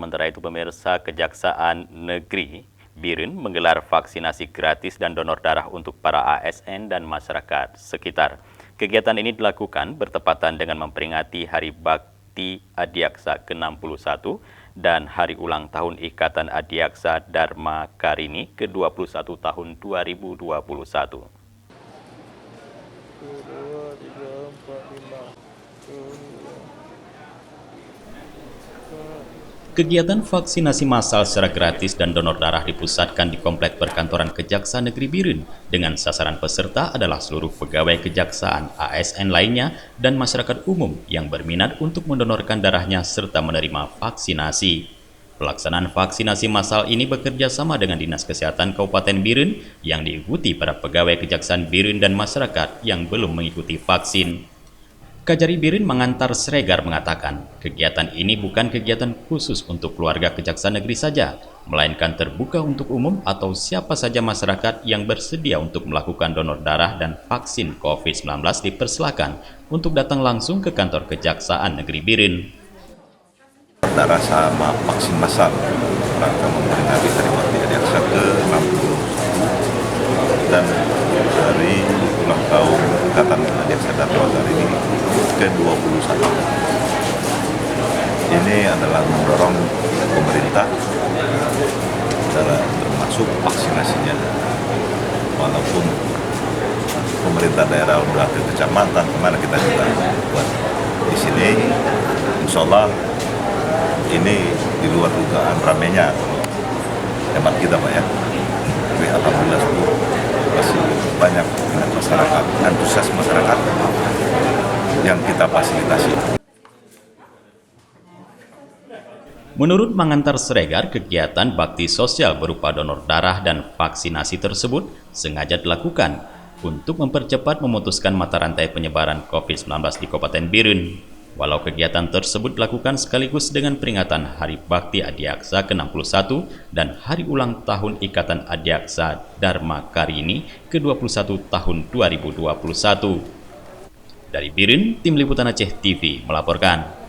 Sementara itu pemirsa, Kejaksaan Negeri Biren menggelar vaksinasi gratis dan donor darah untuk para ASN dan masyarakat sekitar. Kegiatan ini dilakukan bertepatan dengan memperingati Hari Bakti Adiaksa ke-61 dan Hari Ulang Tahun Ikatan Adiaksa Dharma Karini ke-21 tahun 2021. Kegiatan vaksinasi massal secara gratis dan donor darah dipusatkan di Komplek Perkantoran Kejaksaan Negeri Biren dengan sasaran peserta adalah seluruh pegawai kejaksaan, ASN lainnya, dan masyarakat umum yang berminat untuk mendonorkan darahnya serta menerima vaksinasi. Pelaksanaan vaksinasi massal ini bekerja sama dengan Dinas Kesehatan Kabupaten Biren yang diikuti para pegawai kejaksaan Biren dan masyarakat yang belum mengikuti vaksin. Kajari Biren Mangantar Sregar mengatakan, kegiatan ini bukan kegiatan khusus untuk keluarga kejaksaan negeri saja, melainkan terbuka untuk umum atau siapa saja masyarakat yang bersedia untuk melakukan donor darah dan vaksin COVID-19 dipersilakan untuk datang langsung ke kantor kejaksaan negeri Biren. Darah sama vaksin massal rangka memperingati Hari Bakti Adiaksa ke-61 dan dari ulang tahun Ikatan Adiaksa Dharma Karini ke-21. Ini adalah mendorong pemerintah termasuk vaksinasinya. Walaupun pemerintah daerah udah ke kecamatan, kemana kita juga buat di sini, insya Allah ini di luar dugaan ramenya hemat kita Pak ya. Tapi alhamdulillah masih banyak masyarakat, antusias masyarakat yang kita fasilitasi. Menurut Mangantar Sregar, kegiatan bakti sosial berupa donor darah dan vaksinasi tersebut sengaja dilakukan untuk mempercepat memutuskan mata rantai penyebaran COVID-19 di Kabupaten Biren. Walau kegiatan tersebut dilakukan sekaligus dengan peringatan Hari Bakti Adiaksa ke-61 dan Hari Ulang Tahun Ikatan Adiaksa Dharma Karini ke-21 tahun 2021. Dari Biren, Tim Liputan Aceh TV melaporkan.